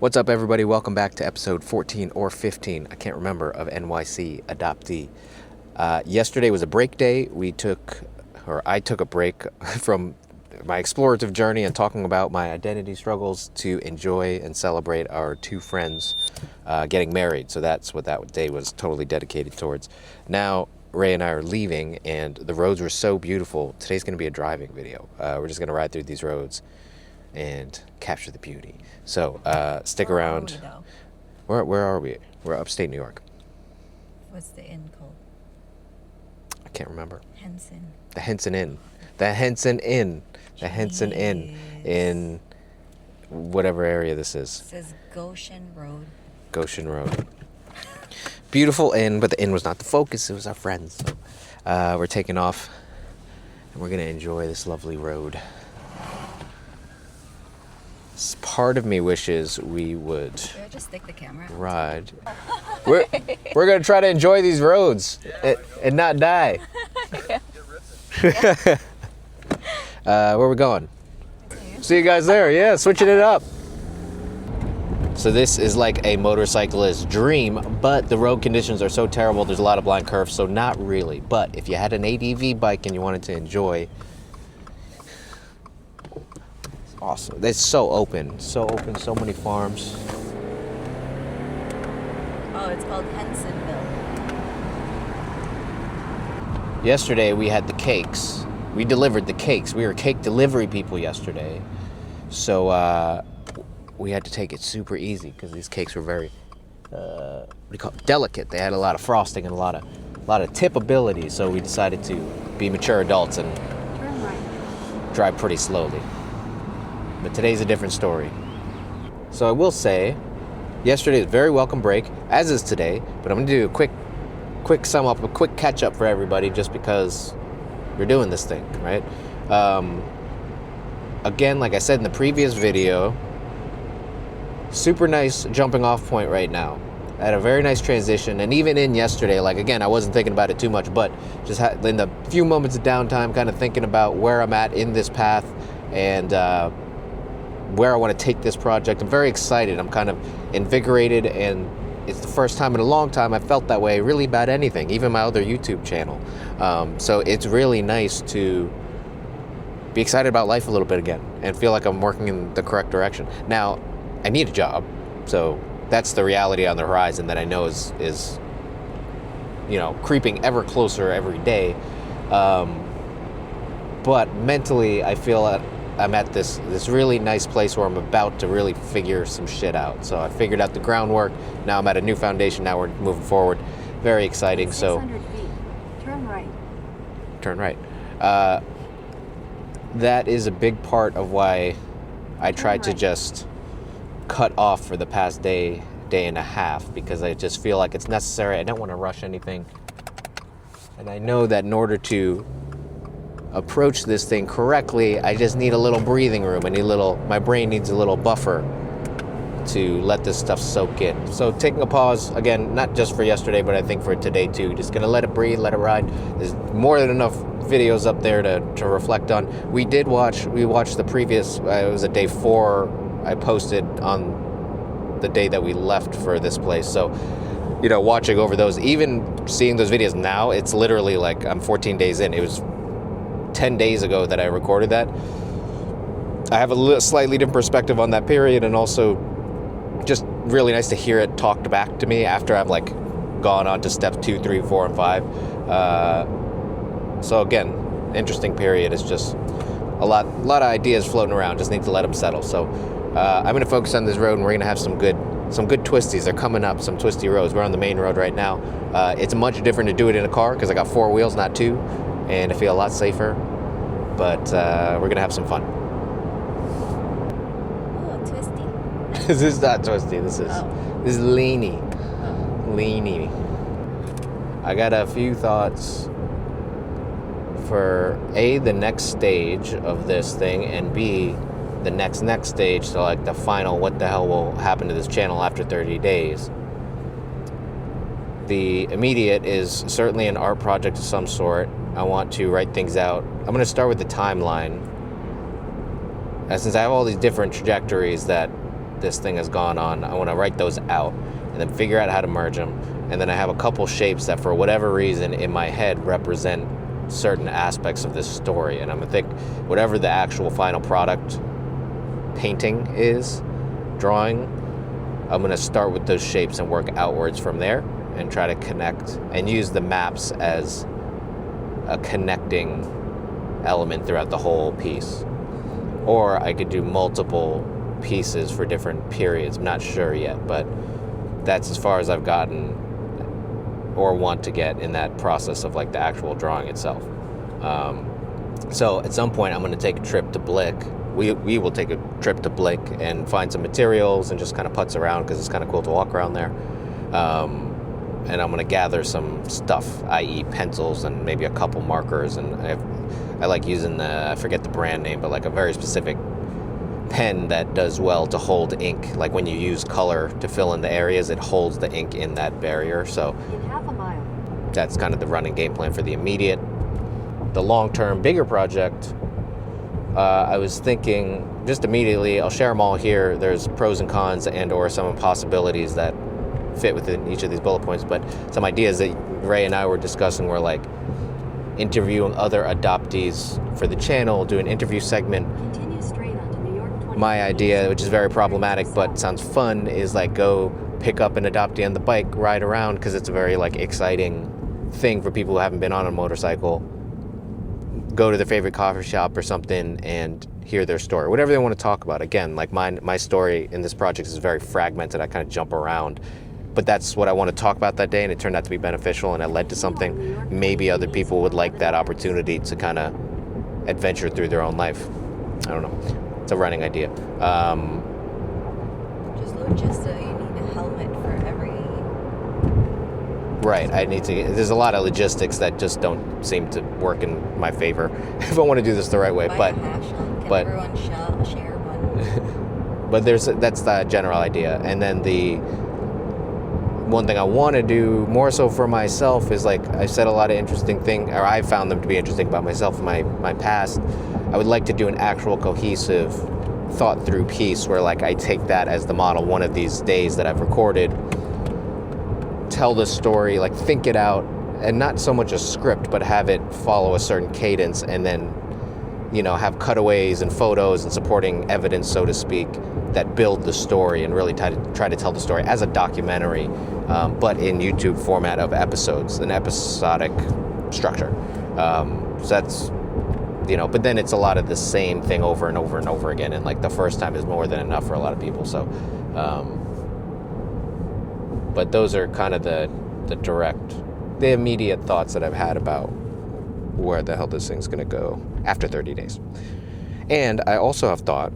What's up, everybody? Welcome back to episode 14 or 15, I can't remember, of NYC Adoptee. Yesterday was a break day. I took a break from my explorative journey and talking about my identity struggles to enjoy and celebrate our two friends getting married. So that's what that day was totally dedicated towards. Now, Ray and I are leaving, and the roads were so beautiful. Today's going to be a driving video. We're just going to ride through these roads and capture the beauty. So stick around. Where are we? We're upstate New York. What's the inn called? I can't remember. Henson. The Henson Inn. The Henson Inn. The Henson Inn in whatever area this is. It says Goshen Road. Goshen Road. Beautiful inn, but the inn was not the focus. It was our friends. So, we're taking off, and we're going to enjoy this lovely road. Part of me wishes we would Should I just stick the camera out? ride. We're going to try to enjoy these roads and not die. Where are we going? See you guys there. Yeah, switching it up. So this is like a motorcyclist's dream, but the road conditions are so terrible. There's a lot of blind curves, so not really. But if you had an ADV bike and you wanted to enjoy, it's awesome. It's so open, so many farms. Oh, it's called Hensonville. Yesterday we had the cakes. We delivered the cakes. We were cake delivery people yesterday. So we had to take it super easy because these cakes were very delicate. They had a lot of frosting and a lot of tip ability. So we decided to be mature adults and drive pretty slowly. But today's a different story. So I will say, yesterday was a very welcome break, as is today. But I'm gonna do a quick sum up, a quick catch up for everybody, just because you're doing this thing, right? Again, like I said in the previous video, super nice jumping off point right now. I had a very nice transition, and even in yesterday, like again, I wasn't thinking about it too much, but just in the few moments of downtime, kind of thinking about where I'm at in this path and where I want to take this project. I'm very excited. I'm kind of invigorated, and it's the first time in a long time I felt that way really about anything, even my other YouTube channel. So it's really nice to be excited about life a little bit again and feel like I'm working in the correct direction. Now, I need a job, so that's the reality on the horizon that I know is creeping ever closer every day. But mentally, I feel that I'm at this really nice place where I'm about to really figure some shit out. So I figured out the groundwork. Now I'm at a new foundation. Now we're moving forward. Very exciting. 600 feet. Turn right. Turn right. That is a big part of why I tried to just cut off for the past day and a half, because I just feel like it's necessary. I don't want to rush anything. And I know that in order to approach this thing correctly, I just need a little breathing room. My brain needs a little buffer to let this stuff soak in. So taking a pause, again, not just for yesterday, but I think for today too. Just gonna let it breathe, let it ride. There's more than enough videos up there to reflect on. We watched the previous, it was a day 4 I posted on the day that we left for this place. So, watching over those, even seeing those videos now, it's literally like I'm 14 days in. It was 10 days ago that I recorded that. I have a slightly different perspective on that period, and also just really nice to hear it talked back to me after I've gone on to steps 2, 3, 4, and 5. So again, interesting period. It's just a lot of ideas floating around. Just need to let them settle. So I'm going to focus on this road, and we're going to have some good twisties. They're coming up, some twisty roads. We're on the main road right now. It's much different to do it in a car because I got 4 wheels, not 2, and I feel a lot safer. But we're going to have some fun. Oh, twisty. This is not twisty. This is leany. Leany. I got a few thoughts for A, the next stage of this thing, and B, the next stage, so the final what the hell will happen to this channel after 30 days. The immediate is certainly an art project of some sort. I want to write things out. I'm going to start with the timeline. Since I have all these different trajectories that this thing has gone on. I want to write those out and then figure out how to merge them. And then I have a couple shapes that for whatever reason in my head represent certain aspects of this story. And I'm going to think whatever the actual final product painting is, drawing, I'm going to start with those shapes and work outwards from there and try to connect and use the maps as a connecting element throughout the whole piece. Or I could do multiple pieces for different periods. I'm not sure yet, but that's as far as I've gotten or want to get in that process of like the actual drawing itself. So at some point I'm going to take a trip to Blick. We will take a trip to Blick and find some materials and just kind of putz around because it's kind of cool to walk around there. And I'm going to gather some stuff, i.e. pencils and maybe a couple markers. And I like using I forget the brand name, but like a very specific pen that does well to hold ink. Like when you use color to fill in the areas, it holds the ink in that barrier. So In half a mile. that's kind of the running game plan for the immediate. The long-term, bigger project, I was thinking just immediately, I'll share them all here. There's pros and cons and or some possibilities that fit within each of these bullet points, but some ideas that Ray and I were discussing were like interviewing other adoptees for the channel, do an interview segment. Continue straight onto New York 20. My idea, which is very problematic but sounds fun, is like go pick up an adoptee on the bike, ride around, because it's a very like exciting thing for people who haven't been on a motorcycle. Go to their favorite coffee shop or something and hear their story, whatever they want to talk about. Again, like my story in this project is very fragmented. I kind of jump around, but that's what I want to talk about that day, and it turned out to be beneficial, and it led to something. Maybe other people would like that opportunity to kind of adventure through their own life. I don't know. It's a running idea. Just logistic, you need a helmet for every... Right, there's a lot of logistics that just don't seem to work in my favor if I want to do this the right way. Buy a half shell. Can everyone share one? But that's the general idea. And then the one thing I want to do more so for myself is like I've said a lot of interesting things, or I found them to be interesting about myself in my past. I would like to do an actual cohesive thought through piece where like I take that as the model one of these days that I've recorded, tell the story, like think it out, and not so much a script, but have it follow a certain cadence, and then, you know, have cutaways and photos and supporting evidence, so to speak, that build the story and really try to tell the story as a documentary, but in YouTube format of episodes, an episodic structure. So that's, you know, but then it's a lot of the same thing over and over and over again, and like the first time is more than enough for a lot of people. So, but those are kind of the immediate thoughts that I've had about where the hell this thing's gonna go after 30 days. And I also have thought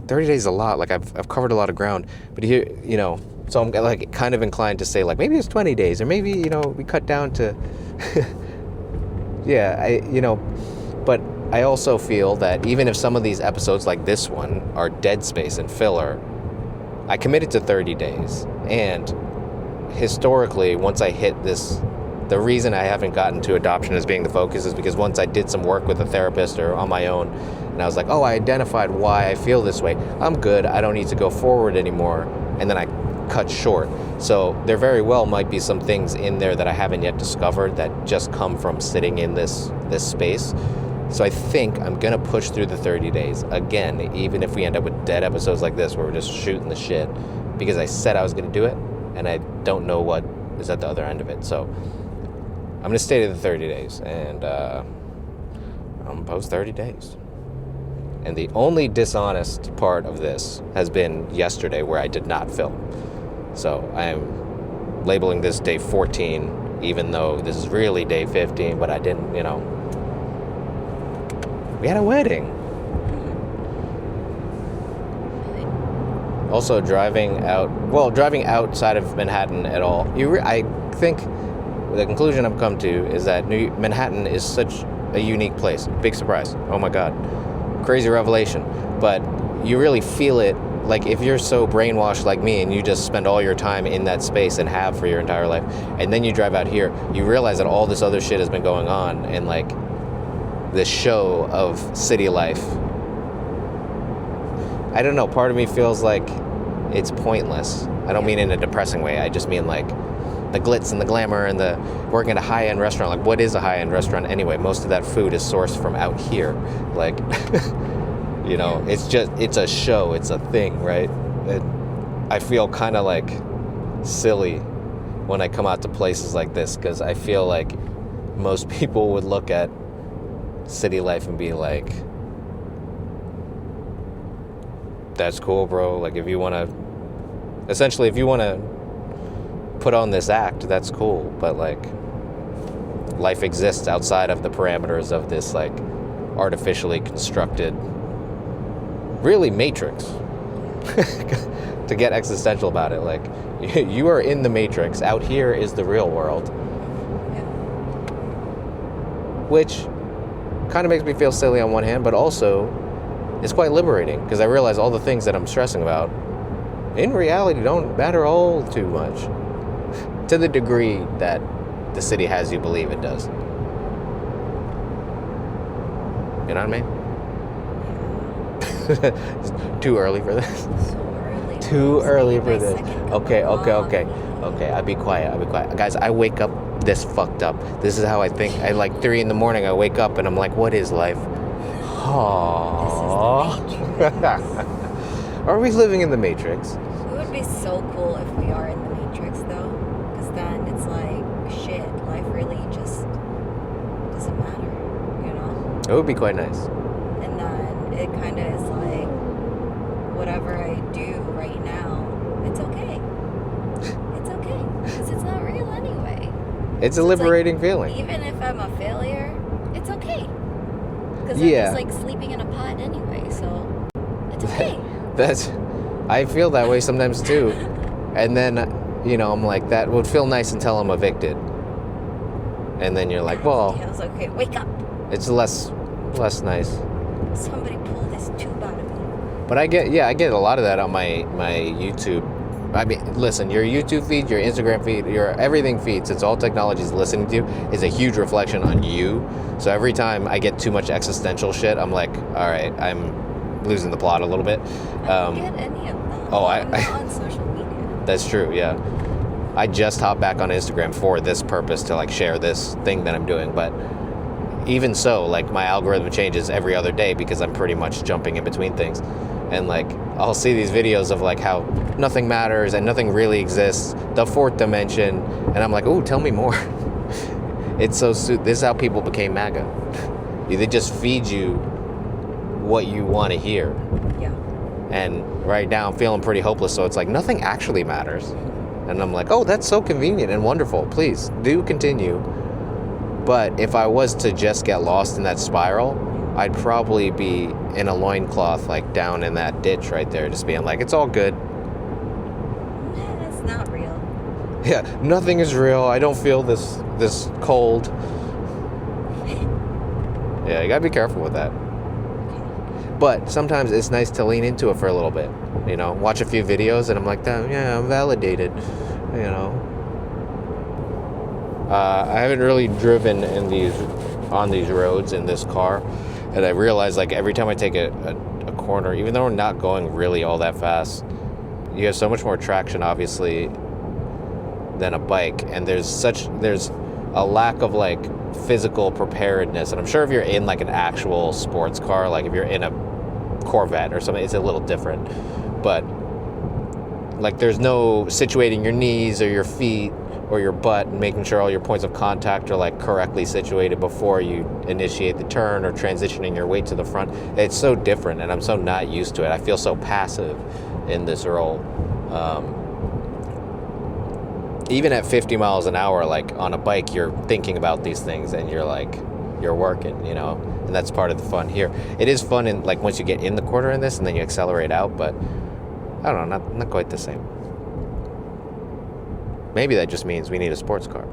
30 days is a lot. Like I've covered a lot of ground, but here, you know, so I'm like kind of inclined to say like maybe it's 20 days, or maybe, you know, we cut down to but I also feel that even if some of these episodes like this one are dead space and filler, I committed to 30 days. And historically, once I hit this, the reason I haven't gotten to adoption as being the focus is because once I did some work with a therapist or on my own, and I was like, oh, I identified why I feel this way. I'm good. I don't need to go forward anymore. And then I cut short. So there very well might be some things in there that I haven't yet discovered that just come from sitting in this space. So I think I'm going to push through the 30 days. Again, even if we end up with dead episodes like this where we're just shooting the shit, because I said I was going to do it, and I don't know what is at the other end of it. So I'm going to stay to the 30 days, and I'm going to post 30 days. And the only dishonest part of this has been yesterday, where I did not film. So I am labeling this day 14, even though this is really day 15, but I didn't, you know. We had a wedding. Also, driving outside of Manhattan at all, I think the conclusion I've come to is that Manhattan is such a unique place. Big surprise. Oh my God. Crazy revelation. But you really feel it, like if you're so brainwashed like me and you just spend all your time in that space and have for your entire life, and then you drive out here, you realize that all this other shit has been going on, and like this show of city life. I don't know, part of me feels like it's pointless. I don't mean in a depressing way. I just mean like the glitz and the glamour and the working at a high-end restaurant. Like, what is a high-end restaurant anyway? Most of that food is sourced from out here. Like, you know, it's a show. It's a thing, right? I feel kind of like silly when I come out to places like this because I feel like most people would look at city life and be like, that's cool, bro. Like, if you want to put on this act, that's cool. But like, life exists outside of the parameters of this like artificially constructed, really matrix. To get existential about it, like, you are in the matrix. Out here is the real world. Which kind of makes me feel silly on one hand, but also it's quite liberating because I realize all the things that I'm stressing about in reality don't matter all too much to the degree that the city has you believe it does. You know what I mean? It's too early for this. Too early for this. Okay. I'll be quiet. Guys, I wake up this fucked up. This is how I think. At like 3 a.m, I wake up and I'm like, what is life? Aww. Are we living in the Matrix? It would be so cool if we are in the Matrix, though. Because then it's like, shit, life really just doesn't matter, you know? It would be quite nice. And then it kind of is like, whatever I do right now, it's okay. It's okay. Because it's not real anyway. It's a liberating feeling. Even if I'm a failure, it's okay. Because I'm just like sleeping in a pod anyway, so it's okay. I feel that way sometimes too. And then, you know, I'm like, that would feel nice until I'm evicted. And then you're like, well, yeah, I was like, okay, wake up. It's less nice. Somebody pull this tube out of me. But I get a lot of that on my YouTube. I mean, listen, your YouTube feed, your Instagram feed, your everything feed, since all technology is listening to you, is a huge reflection on you. So every time I get too much existential shit, I'm like, all right, I'm losing the plot a little bit. I don't get any of that. I'm not on social media. That's true, yeah. I just hopped back on Instagram for this purpose to like share this thing that I'm doing, but even so, like, my algorithm changes every other day because I'm pretty much jumping in between things. And like, I'll see these videos of like how nothing matters and nothing really exists, the fourth dimension, and I'm like, ooh, tell me more. It's so this is how people became MAGA. They just feed you what you want to hear. Yeah. And right now I'm feeling pretty hopeless, so it's like nothing actually matters. And I'm like, oh, that's so convenient and wonderful. Please do continue. But if I was to just get lost in that spiral, I'd probably be in a loincloth, like down in that ditch right there, just being like, it's all good. It's not real. Yeah, nothing is real. I don't feel this cold. Yeah, you gotta be careful with that. But sometimes it's nice to lean into it for a little bit. You know, watch a few videos and I'm like, yeah, I'm validated. You know. I haven't really driven on these roads in this car. And I realize, like, every time I take a corner, even though we're not going really all that fast, you have so much more traction, obviously, than a bike. And there's a lack of, like, physical preparedness. And I'm sure if you're in, like, an actual sports car, like if you're in a Corvette or something, it's a little different. But, like, there's no situating your knees or your feet or your butt and making sure all your points of contact are like correctly situated before you initiate the turn or transitioning your weight to the front. It's so different and I'm so not used to it. I feel so passive in this role. Even at 50 miles an hour, like on a bike, you're thinking about these things and you're working, you know, and that's part of the fun here. It is fun in like once you get in the corner in this and then you accelerate out, but I don't know, not quite the same. Maybe that just means we need a sports car.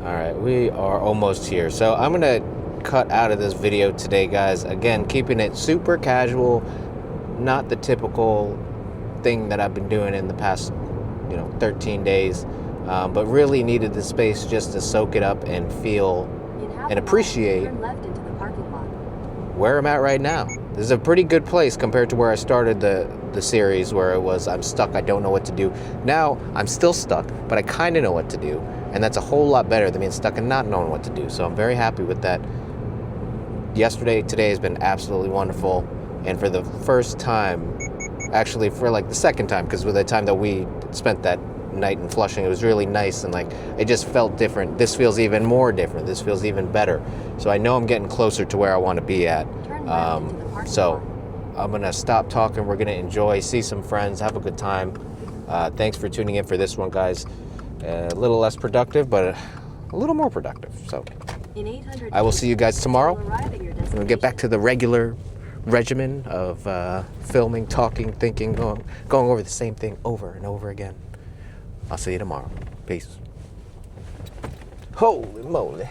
All right, we are almost here. So I'm going to cut out of this video today, guys. Again, keeping it super casual, not the typical thing that I've been doing in the past, 13 days. But really needed the space just to soak it up and feel and appreciate where I'm at right now. This is a pretty good place compared to where I started the series, where it was I'm stuck, I don't know what to do. Now I'm still stuck, but I kind of know what to do, and that's a whole lot better than being stuck and not knowing what to do. So I'm very happy with that. Today has been absolutely wonderful, and for the first time, actually for like the second time, because with the time that we spent that night in Flushing, it was really nice, and like it just felt different. This feels even more different. This feels even better. So I know I'm getting closer to where I want to be at. So I'm gonna stop talking. We're gonna enjoy, see some friends, have a good time. Thanks for tuning in for this one, guys. A little less productive, but a little more productive. So I will see you guys tomorrow. We'll get back to the regular regimen of filming, talking, thinking, going over the same thing over and over again. I'll see you tomorrow. Peace. Holy moly.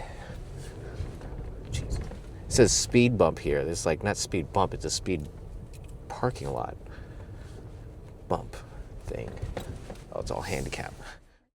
Jeez. It says speed bump here. It's like not speed bump, it's a speed parking lot bump thing. Oh, it's all handicap.